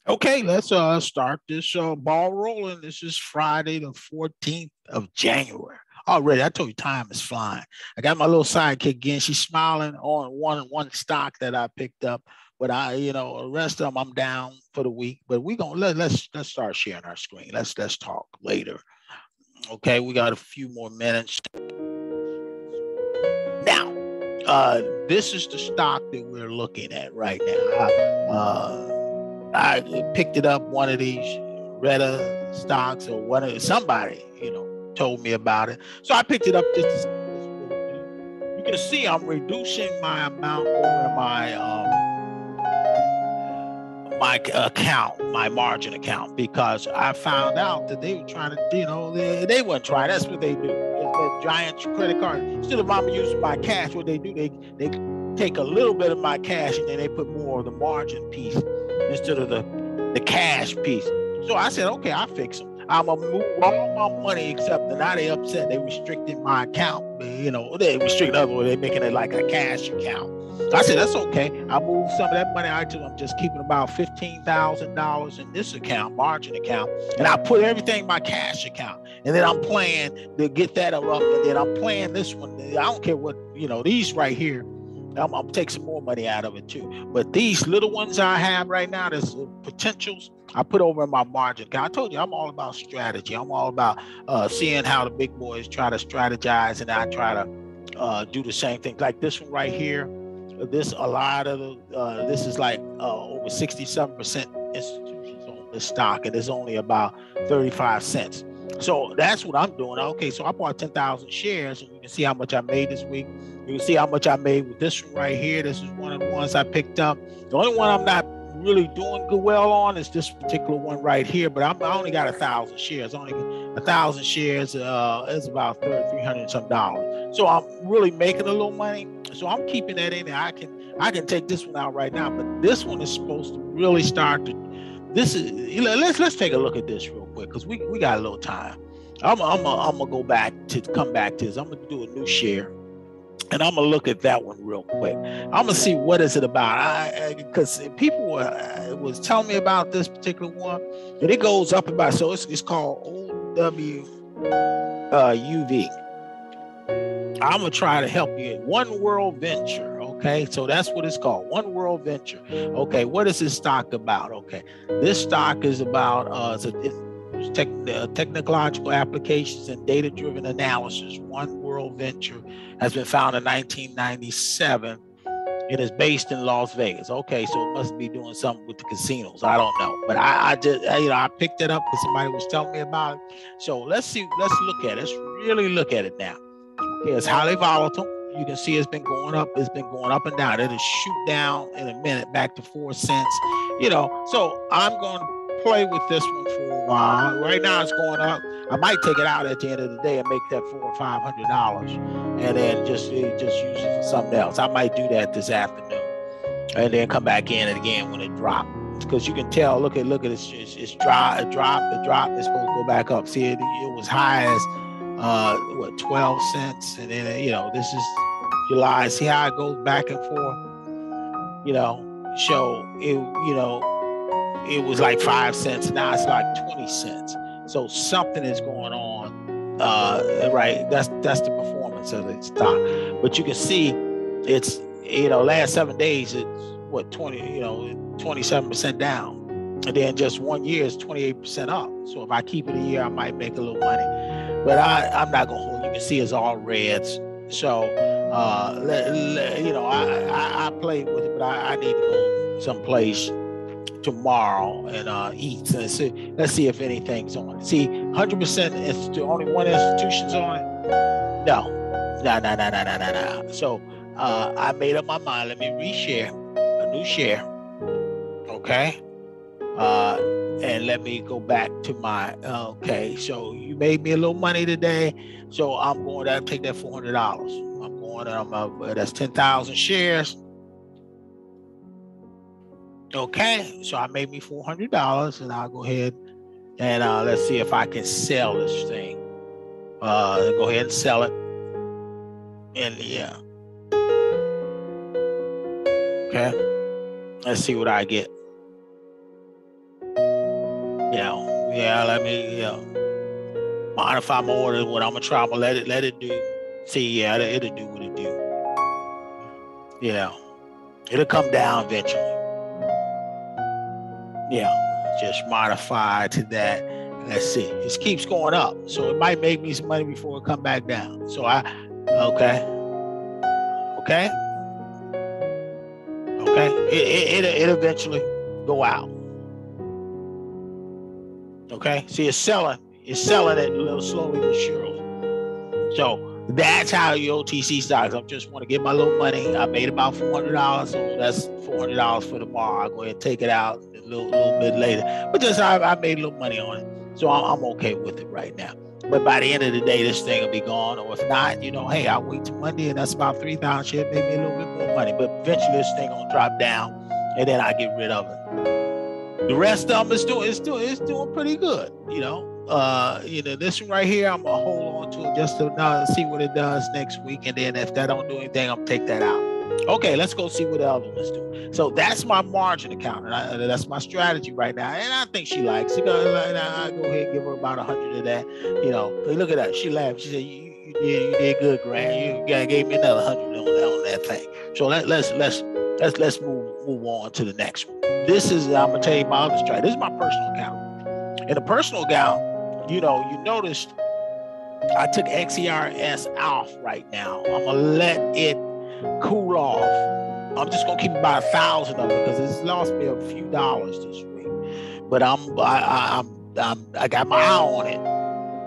Okay, let's start this ball rolling. This is Friday, the 14th of January. Already, I told you time is flying. I got my little sidekick again. She's smiling on one stock that I picked up, but the rest of them I'm down for the week. But we gonna let's start sharing our screen. Let's talk later. Okay, we got a few more minutes. Now, this is the stock that we're looking at right now. I picked it up, one of these Retta stocks, or one of somebody, told me about it. So I picked it up. You can see I'm reducing my amount over my account, my margin account, because I found out that they were trying to, they weren't trying. That's what they do. That giant credit card. Instead of I'm using my cash, what they do, they take a little bit of my cash and then they put more of the margin piece instead of the cash piece. So I said, okay, I'll fix them. I'm gonna move all my money except that now they upset. They restricted my account. They restricted other way. They're making it like a cash account. I said, that's okay. I moved some of that money out to them. I'm just keeping about $15,000 in this account, margin account. And I put everything in my cash account. And then I'm playing to get that up. And then I'm playing this one. I don't care what, these right here. I'm gonna take some more money out of it too. But these little ones I have right now, there's potentials. I put over in my margin. I told you I'm all about strategy. I'm all about seeing how the big boys try to strategize, and I try to do the same thing. Like this one right here. This is like over 67% institutions on this stock, and it's only about 35 cents. So that's what I'm doing. Okay, so I bought 10,000 shares, and you can see how much I made this week. You can see how much I made with this one right here. This is one of the ones I picked up. The only one I'm not really doing good well on is this particular one right here, but I only got 1,000 shares. Only 1,000 shares is about $300 some dollars. So I'm really making a little money. So I'm keeping that in there. I can take this one out right now, but this one is supposed to really start to. Let's take a look at this real quick because we got a little time. I'm gonna come back to this. I'm gonna do a new share. And I'm gonna look at that one real quick. I'm gonna see what is it about. Because people was telling me about this particular one, and it goes up about. So it's called OWUV. I'm gonna try to help you. One World Venture. Okay, so that's what it's called. One World Venture. Okay, what is this stock about? Okay, this stock is about technological applications and data-driven analysis. One World Venture has been founded in 1997. It is based in Las Vegas. Okay, so it must be doing something with the casinos. I don't know, but I picked it up because somebody was telling me about it. So let's look at it. Let's really look at it now. Okay, it's highly volatile. You can see it's been going up. It's been going up and down. It'll shoot down in a minute back to 4 cents. So I'm going to play with this one for a while. Right now it's going up. I might take it out at the end of the day and make that $400 or $500, and then just use it for something else. I might do that this afternoon, and then come back in it again when it drops. Because you can tell. Look at it. It's dry. It dropped. It's supposed to go back up. See, it was high as 12 cents, and then this is July. See how it goes back and forth. So it was like 5 cents. Now it's like 20 cents. So something is going on, right? That's the performance of the stock. But you can see it's last 7 days it's 27% down. And then just 1 year is 28% up. So if I keep it a year, I might make a little money. But I'm not gonna hold. You can see it's all reds. So I played with it, but I need to go someplace tomorrow and eat. So let's see if anything's on it. See, 100% only one institution's on it. No. So I made up my mind. Let me reshare a new share. Okay. And let me go back to my, okay, so you made me a little money today. So I'm going to take that $400. That's 10,000 shares. Okay, so I made me $400, and I'll go ahead and let's see if I can sell this thing. Go ahead and sell it. And yeah. Okay, let's see what I get. Let me, modify my order. What I'm gonna try, I'm gonna let it do. See, it'll do what it do. It'll come down eventually. Just modify to that. Let's see. It keeps going up, so it might make me some money before it come back down. So okay. It'll eventually go out. Okay. See, it's selling it a little slowly but surely. So that's how your OTC stocks. I just want to get my little money. I made about $400, so that's $400 for tomorrow. I'll go ahead and take it out a little bit later. But just I made a little money on it, so I'm okay with it right now. But by the end of the day, this thing will be gone. Or if not, hey, I'll wait till Monday, and that's about 3,000 shares, maybe a little bit more money. But eventually, this thing gonna drop down, and then I get rid of it. The rest of them is doing pretty good. This one right here, I'm gonna hold on to it just to see what it does next week, and then if that don't do anything, I'm gonna take that out. Okay, let's go see what the other one's doing. So that's my margin account, and that's my strategy right now. And I think she likes it. I go ahead and give her about 100 of that. Look at that. She laughed. She said, "You did good, Grant. You gave me another 100 on that thing." So let's move on to the next one. This is, I'm gonna tell you my other strategy. This is my personal account. In the personal account, you noticed I took XERS off right now. I'm gonna let it cool off. I'm just gonna keep about 1,000 of it because it's lost me a few dollars this week. But I got my eye on it,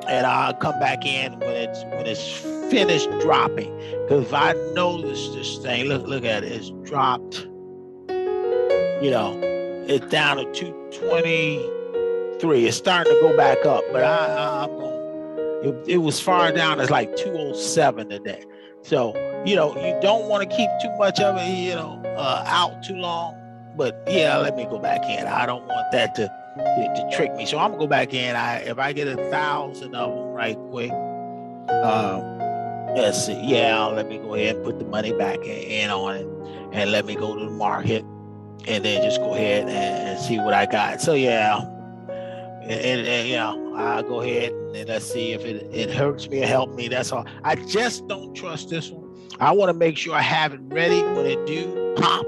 and I'll come back in when it's finished dropping. Because if I notice this thing, look at it, it's dropped. It's down to 223. It's starting to go back up, but it was far down as like 207 today. So you don't want to keep too much of it, out too long. But let me go back in. I don't want that to trick me. So I'm gonna go back in. If I get 1,000 of them right quick, let's see. Let me go ahead and put the money back in on it, and let me go to the market, and then just go ahead and see what I got. So I'll go ahead and let's see if it hurts me or helps me. That's all. I just don't trust this one. I want to make sure I have it ready when it do pop.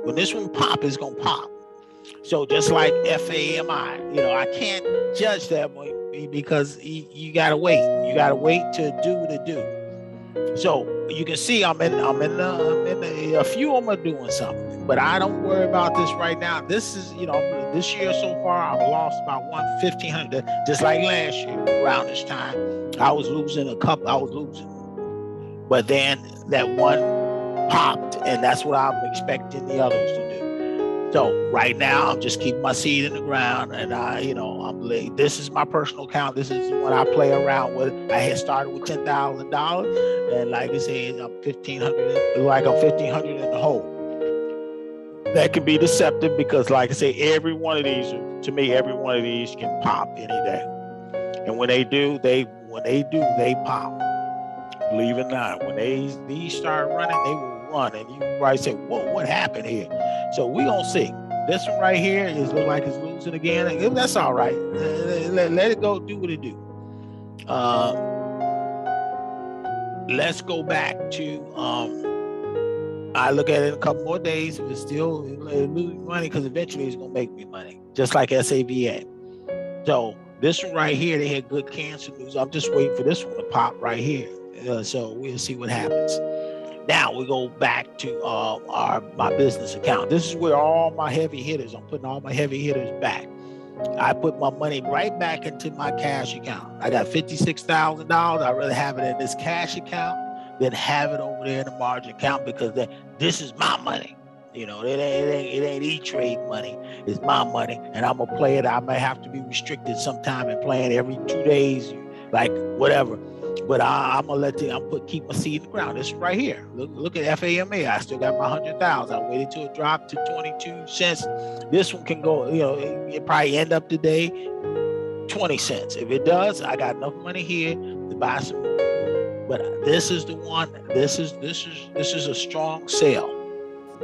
When this one pop, it's gonna pop. So just like FAMI, I can't judge that one because you gotta wait. You gotta wait to do what it do. So you can see I'm in a few of them are doing something, but I don't worry about this right now. This is, this year so far, I've lost about 1,500, just like last year around this time. I was losing but then that one popped, and that's what I'm expecting the others to do. So right now, I'm just keeping my seed in the ground, and this is my personal account. This is what I play around with. I had started with $10,000, and like I said, I'm 1,500. Like I'm 1,500 in the hole. That can be deceptive because, like I say, every one of these can pop any day. And when they do, they pop. Believe it or not, when these start running, they will run, and you probably say, "Whoa, what happened here?" So we gonna see. This one right here look like it's losing again. That's all right. Let it go. Do what it do. Let's go back to. I look at it in a couple more days. If it's still losing money, because eventually it's gonna make me money, just like SAVA. So this one right here, they had good cancer news. I'm just waiting for this one to pop right here. So we'll see what happens. Now we go back to my business account. This is where all my heavy hitters. I'm putting all my heavy hitters back. I put my money right back into my cash account. I got $56,000. I'd rather have it in this cash account than have it over there in the margin account because this is my money. It ain't E-Trade money. It's my money, and I'm gonna play it. I may have to be restricted sometime and playing every 2 days, like whatever. But I'm gonna keep my seed in the ground. This right here. Look at FAMA. I still got my 100,000. I waited till it dropped to 22 cents. This one can go. It probably end up today 20 cents. If it does, I got enough money here to buy some more. But this is the one. This is a strong sell.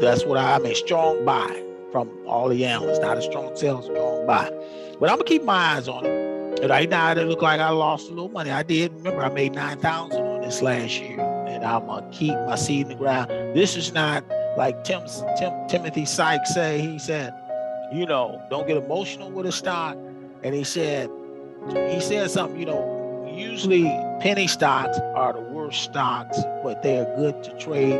That's what I mean. Strong buy from all the analysts. Not a strong sell, strong can buy. But I'm gonna keep my eyes on it. And right now, it look like I lost a little money. I did. Remember, I made 9,000 on this last year, and I'm gonna keep my seed in the ground. This is not like Timothy Sykes say. He said, you know, don't get emotional with a stock. And he said something, you know, usually penny stocks are the worst stocks, but they are good to trade.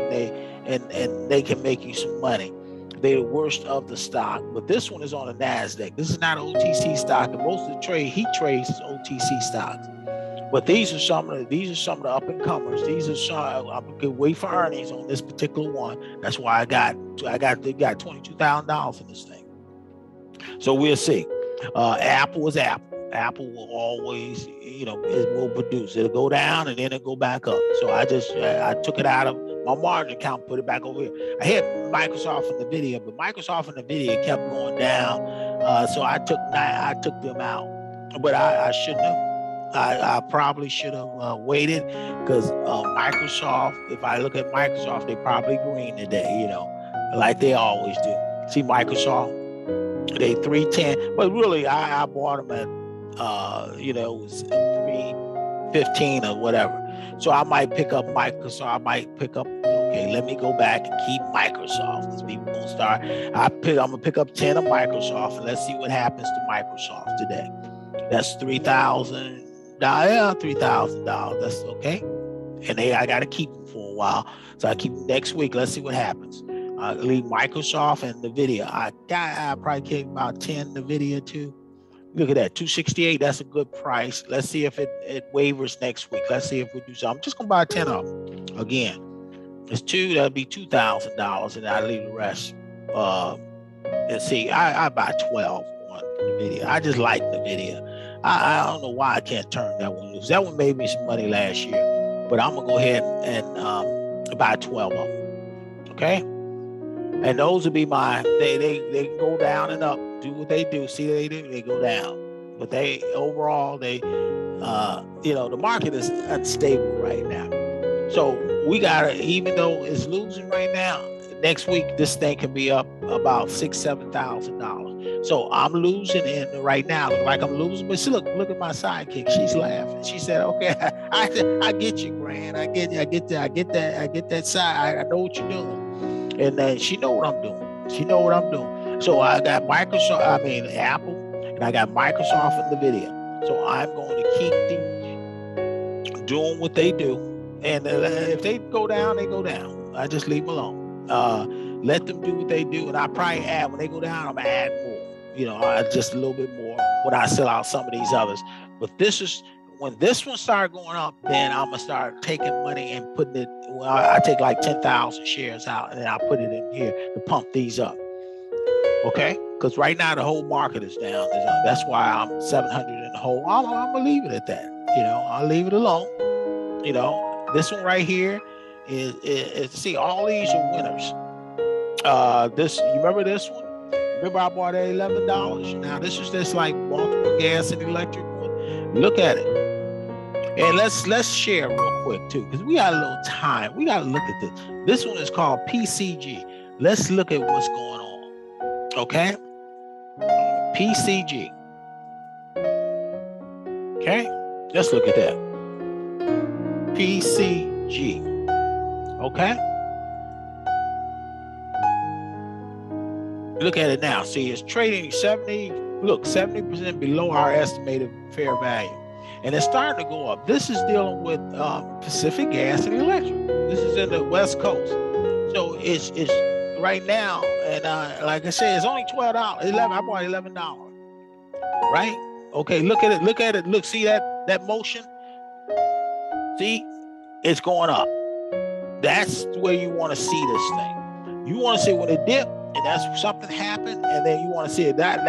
And they can make you some money. They're the worst of the stock, but this one is on the NASDAQ. This is not an OTC stock, and most of the trade he trades is OTC stocks. But these are some of the up and comers. These are some. I'm gonna wait for earnings on this particular one. That's why I got $22,000 in this thing. So we'll see. Apple is Apple. Apple will always, you know, it will produce. It'll go down and then it'll go back up. So I took it out of my margin account, put it back over here. I had Microsoft and NVIDIA, but Microsoft and NVIDIA kept going down. So I took them out. But I shouldn't have. I probably should have waited, because Microsoft, if I look at Microsoft, they probably green today, you know, like they always do. See Microsoft, they 310, but really I bought them at you know, it was 315 or whatever. So I might pick up Microsoft. I might pick up, okay, let me go back and keep Microsoft, because people gonna start. I'm gonna pick up 10 of Microsoft, and let's see what happens to Microsoft today. That's $3,000. Yeah, $3,000. That's okay. And I gotta keep them for a while. So I keep them next week. Let's see what happens. I leave Microsoft and NVIDIA. I probably keep about 10 NVIDIA too. Look at that, 268. That's a good price. Let's see if it wavers next week. Let's see if we do something. I'm just gonna buy 10 of them. Again, it's two. That'll be $2,000, and I leave the rest. And see, I buy 12 on NVIDIA. I just like NVIDIA. I don't know why I can't turn that one loose. That one made me some money last year, but I'm gonna go ahead and buy 12 of them. Okay, and those will be my. They can go down and up. Do what they do. See what they do. They go down, but they overall you know, the market is unstable right now. So we gotta, even though it's losing right now, next week this thing can be up about $6,000-$7,000. So I'm losing in right now, like I'm losing. But see, look at my sidekick. She's laughing. She said, "Okay, I get you, Grand. I get that side. I know what you're doing." And then she know what I'm doing. She know what I'm doing. So I got Apple, and I got Microsoft and NVIDIA. So I'm going to keep them doing what they do. And if they go down, they go down. I just leave them alone. Let them do what they do. And I probably add, when they go down, I'm going to add more. You know, just a little bit more when I sell out some of these others. But when this one start going up, then I'm going to start taking money and putting it. Well, I take like 10,000 shares out, and then I put it in here to pump these up. Okay? Because right now the whole market is down. That's why I'm 700 in the hole. I'm going to leave it at that. You know, I'll leave it alone. You know, this one right here is see, all these are winners. You remember this one? Remember I bought it at $11. Now this is just like Baltimore Gas and Electric one. Look at it. And let's share real quick too, because we got a little time. We got to look at this. This one is called PCG. Let's look at what's going on. Okay? PCG. Okay? Let's look at that. PCG. Okay? Look at it now. See, it's trading 70% below our estimated fair value. And it's starting to go up. This is dealing with Pacific Gas and Electric. This is in the West Coast. So it's right now, and like I said, it's only $12. I bought $11. Right? Okay, look at it. Look, see that motion? See? It's going up. That's where you want to see this thing. You want to see when it dipped, and that's something happened, and then you want to see it. That's a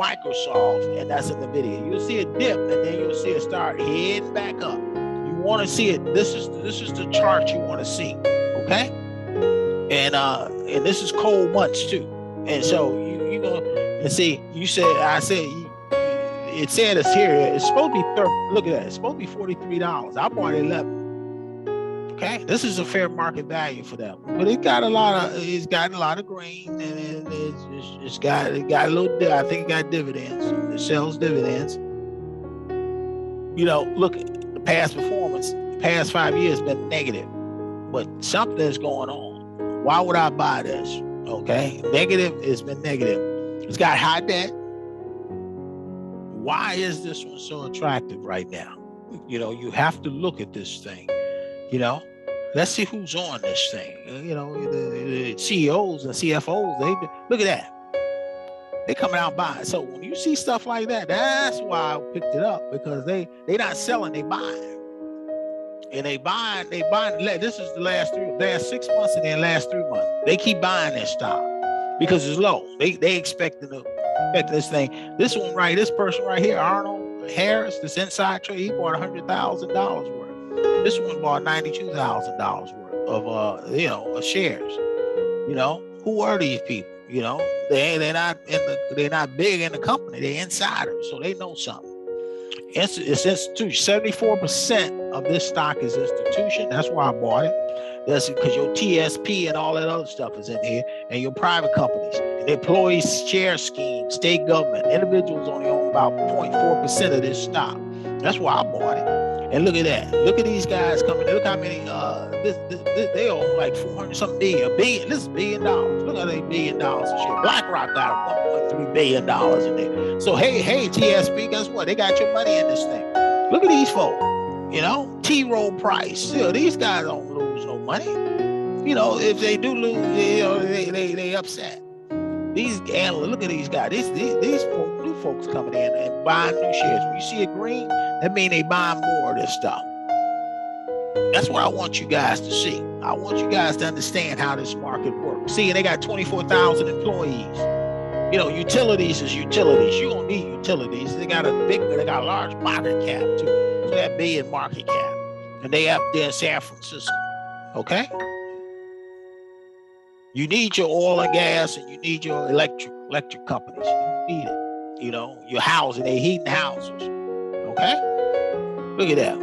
Microsoft, and that's a NVIDIA. You'll see it dip, and then you'll see it start heading back up. You want to see it. This is the chart you want to see. Okay? And this is cold months too. And so you know, and see, it said it's here. It's supposed to be 30. Look at that. It's supposed to be $43. I bought 11. Okay, this is a fair market value for them, but it's gotten a lot of green, and it's got a little. I think it got dividends. It sells dividends. You know, look at the past performance. The past 5 years has been negative, but something is going on. Why would I buy this? Okay, negative. It's been negative. It's got high debt. Why is this one so attractive right now? You know, you have to look at this thing. You know, let's see who's on this thing. You know, the CEOs and CFOs, they look at that. They coming out buying. So when you see stuff like that, that's why I picked it up, because they not selling, they buying. And they buying. This is the last 6 months and then last 3 months. They keep buying their stock because it's low. They expecting this thing. This person right here, Arnold Harris, this inside trade, he bought $100,000 worth. This one bought $92,000 worth of shares. You know, who are these people? You know, they're not big in the company. They're insiders, so they know something. It's institution. 74% of this stock is institution. That's why I bought it. That's because your TSP and all that other stuff is in here, and your private companies and employees share schemes, state government, individuals only own about 0.4% of this stock. That's why I bought it. And look at that. Look at these guys coming. Look how many. They own like 400 something billion. This is $1 billion. Look at $1 billion of shit. BlackRock got $1.3 billion in there. So hey, TSP, guess what? They got your money in this thing. Look at these folks. You know, T. Rowe Price. You know, these guys don't lose no money. You know, if they do lose, you know, they upset. These analysts, look at these guys. These new folks coming in and buying new shares. When you see it green, that means they buying more of this stuff. That's what I want you guys to see. I want you guys to understand how this market works. See, they got 24,000 employees. You know, utilities is utilities. You don't need utilities. They got a large market cap too. So they have $1 billion market cap, and they up there in San Francisco. Okay. You need your oil and gas, and you need your electric companies. You need it. You know, your housing, they heating houses. Okay? Look at that.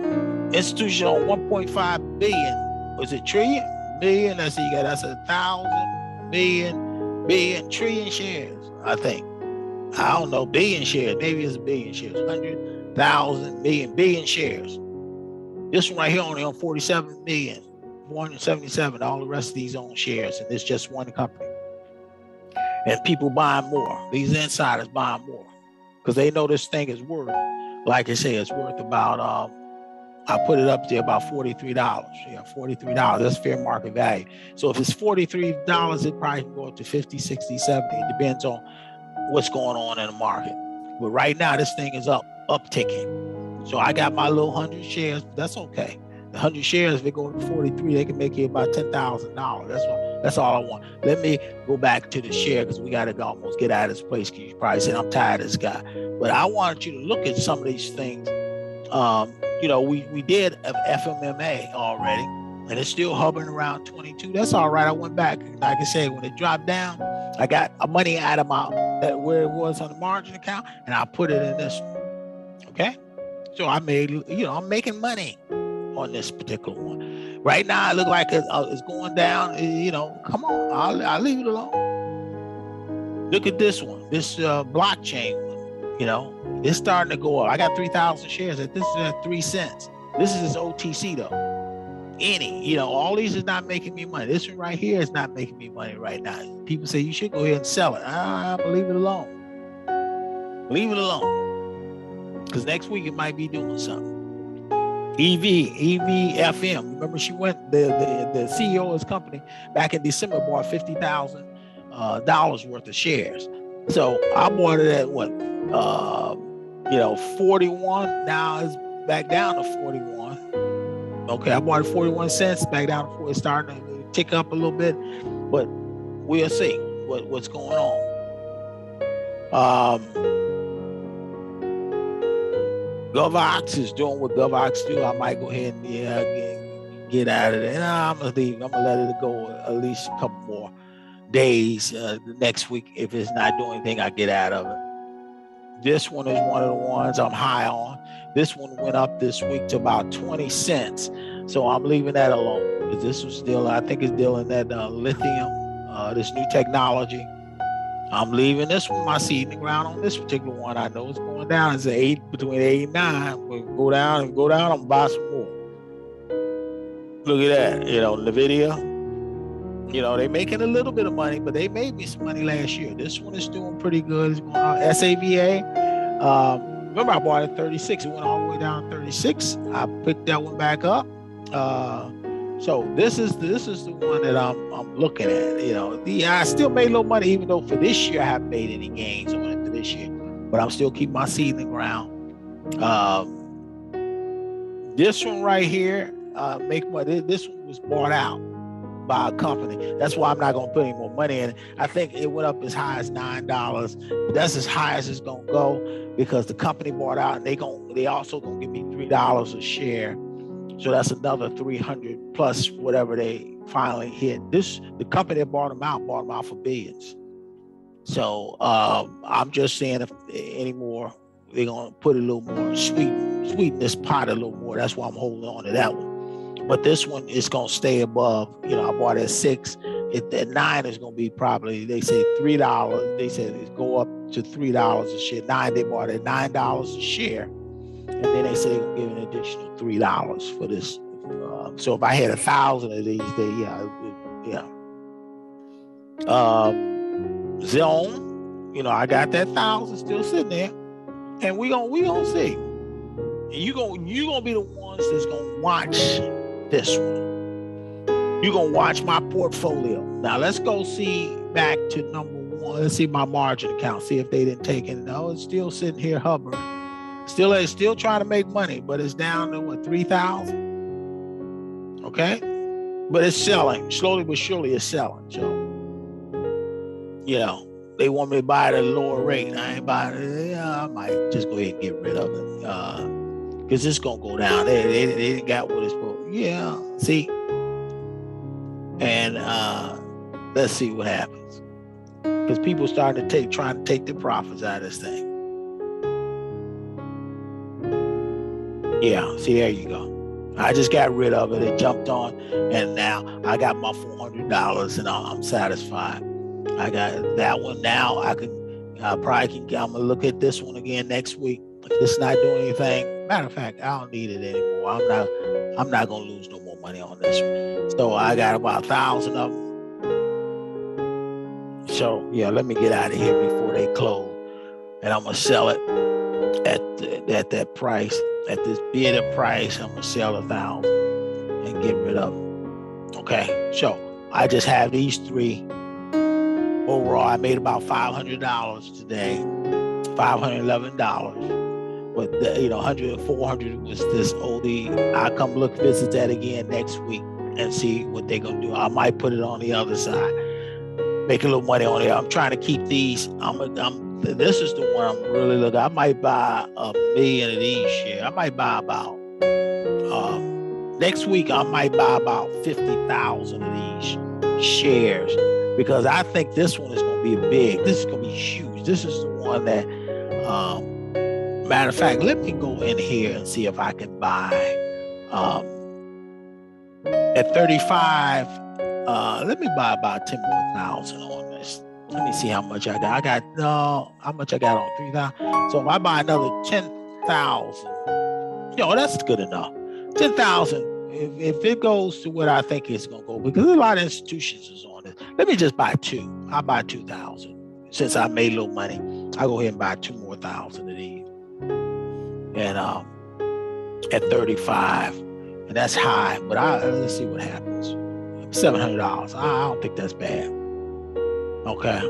Institution on 1.5 billion. Was it trillion? Million? That's 1,000 billion trillion shares, I think. I don't know, billion shares. Maybe it's a billion shares. 100,000 billion shares. This one right here only on 47 million. 477, all the rest of these own shares, and it's just one company. And people buying more. These insiders buying more because they know this thing is worth, like I say, it's worth about, I put it up there about $43. Yeah, $43. That's fair market value. So if it's $43, it probably can go up to 50, 60, 70. It depends on what's going on in the market. But right now, this thing is upticking. So I got my little 100 shares. That's okay. The 100 shares, if they go to 43, they can make you about $10,000. That's all I want. Let me go back to the share because we got to almost get out of this place because you probably said, I'm tired of this guy. But I wanted you to look at some of these things. You know, we did FMMA already, and it's still hovering around 22. That's all right. I went back. Like I said, when it dropped down, I got money out of where it was on the margin account, and I put it in this one. Okay? So I made, you know, I'm making money on this particular one. Right now, it looks like it's going down. You know, come on, I'll leave it alone. Look at this one, this blockchain one. You know, it's starting to go up. I got 3,000 shares. This is at 3 cents. This is OTC though. You know, all these is not making me money. This one right here is not making me money right now. People say you should go ahead and sell it. I'm gonna leave it alone. Leave it alone, because next week it might be doing something. EVFM. Remember, she went. The CEO of this company back in December bought $50,000 worth of shares. So I bought it at what, 41. Now it's back down to 41. Okay, I bought it 41 cents. Back down to 40. It's starting to tick up a little bit, but we'll see what's going on. GovOx is doing what GovOx do. I might go ahead and get out of there. I'm gonna leave. I'm gonna let it go at least a couple more days next week. If it's not doing anything, I get out of it. This one is one of the ones I'm high on. This one went up this week to about 20 cents. So I'm leaving that alone because this was still, I think it's still in that lithium, this new technology. I'm leaving this one, my seed in the ground on this particular one. I know it's going down. It's between 8 and 9. We'll go down and go down. I'm buy some more. Look at that, NVIDIA. They making a little bit of money, but they made me some money last year. This one is doing pretty good. It's going on. SAVA. Remember, I bought it at 36. It went all the way down to 36. I picked that one back up. So this is the one that I'm looking at. I still made a little money, even though for this year I haven't made any gains on it for this year. But I'm still keeping my seed in the ground. This one right here, make money. This one was bought out by a company. That's why I'm not going to put any more money in it. I think it went up as high as $9. But that's as high as it's going to go because the company bought out, and they also going to give me $3 a share. So that's another 300 plus whatever they finally hit. The company that bought them out for billions. So I'm just saying if anymore, they're going to put a little more sweeten this pot a little more. That's why I'm holding on to that one. But this one is going to stay above. I bought it at 6. At 9 is going to be probably, they say $3. They said it's go up to $3 a share. 9, they bought it at $9 a share. And then they say they're going to give an additional $3 for this. So if I had 1,000 of these, Zone, I got that 1,000 still sitting there. And we gonna see. And you gonna be the ones that's gonna watch this one. You're gonna watch my portfolio. Now let's go see back to number 1. Let's see my margin account. See if they didn't take it. No, it's still sitting here hovering. Still trying to make money, but it's down to what, 3,000? Okay, but it's selling slowly but surely. It's selling. So they want me to buy it at a lower rate. I ain't buying it. I might just go ahead and get rid of it because it's gonna go down. They got what it's for. Yeah, see, and let's see what happens because people starting to trying to take the profits out of this thing. Yeah, see, there you go. I just got rid of it. It jumped on, and now I got my $400, and I'm satisfied. I got that one now. I probably can. I'm gonna look at this one again next week. If it's not doing anything, matter of fact, I don't need it anymore. I'm not gonna lose no more money on this one. So I got about 1,000 of them. So yeah, let me get out of here before they close, and I'm gonna sell it at that price. At this bidder price, I'm gonna sell 1,000 and get rid of them. Okay, so I just have these 3. Overall, I made about $500 today, $511. But 100 and 400 was this oldie. I'll come visit that again next week and see what they're gonna do. I might put it on the other side, make a little money on it. I'm trying to keep these. This is the one I'm really looking. I might buy 1,000,000 of these shares. I might buy about next week. I might buy about 50,000 of these shares because I think this one is going to be big. This is going to be huge. This is the one that. Matter of fact, let me go in here and see if I can buy at 35. Let me buy about 10,000 more on this. Let me see how much I got. How much I got on 3,000. So if I buy another 10,000, that's good enough. 10,000. If it goes to what I think it's gonna go, because a lot of institutions is on it. Let me just buy 2. I'll buy 2,000. Since I made a little money, I'll go ahead and buy 2,000 of these. And at 35, and that's high. But let's see what happens. $700. I don't think that's bad. Okay.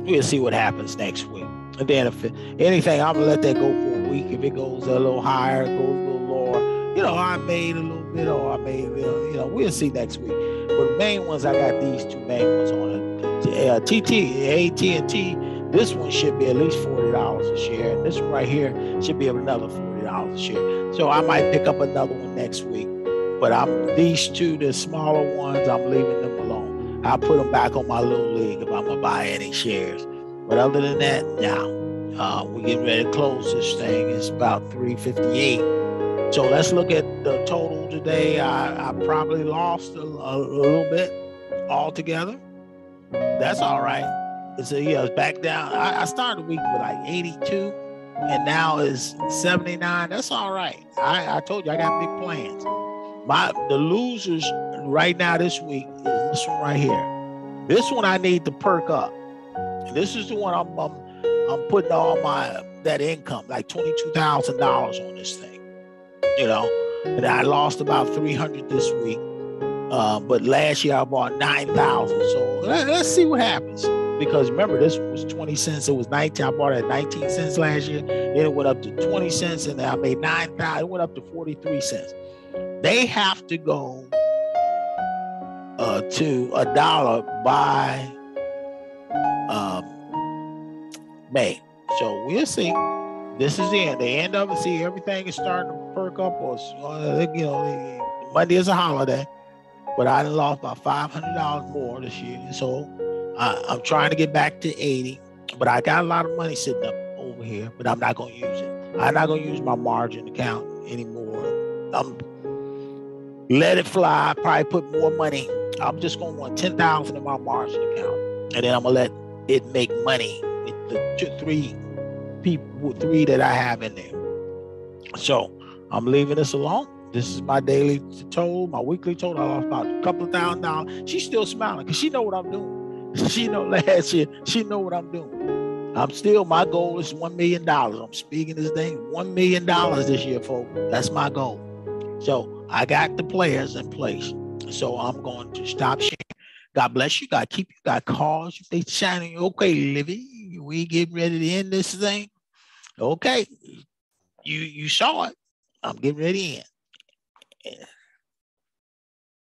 We'll see what happens next week. And then if anything, I'm gonna let that go for a week. If it goes a little higher, goes a little lower, I made a little bit, or I made, we'll see next week. But the main ones, I got these 2 main ones on it. AT&T. This one should be at least $40 a share. And this one right here should be another $40 a share. So I might pick up another one next week. But these 2, the smaller ones, I'm leaving them alone. I'll put them back on my little league if I'm gonna buy any shares. But other than that, no. We get ready to close this thing. It's about 3:58. So let's look at the total today. I probably lost a little bit altogether. That's all right. So yeah, it's back down. I started the week with like 82, and now is 79. That's all right. I told you I got big plans. The losers right now this week is this one right here. This one I need to perk up. And this is the one I'm putting all that income, like $22,000 on this thing. You know, and I lost about 300 this week. But last year I bought 9,000. So let's see what happens. Because remember, this was 20 cents. It was 19. I bought it at 19 cents last year. Then it went up to 20 cents, and then I made 9,000. It went up to 43 cents. They have to go to $1 by May. So we'll see. This is the end of it. See, everything is starting to perk up. Or you know, Monday is a holiday, but I done lost about $500 more this year. So I'm trying to get back to 80, but I got a lot of money sitting up over here, but I'm not going to use it. I'm not going to use my margin account anymore. Let it fly. Probably put more money. I'm just going to want 10,000 in my margin account, and then I'm going to let it make money with the three that I have in there. So I'm leaving this alone. This is my daily total, my weekly total. I lost about a couple of $1,000. She's still smiling because she know what I'm doing. She know last year, she know what I'm doing. My goal is $1 million. I'm speaking this thing, $1 million this year, folks. That's my goal. So I got the players in place. So I'm going to stop sharing. God bless you. God keep you. God calls you. They shining. Okay, Livy, we getting ready to end this thing. Okay. You saw it. I'm getting ready to end.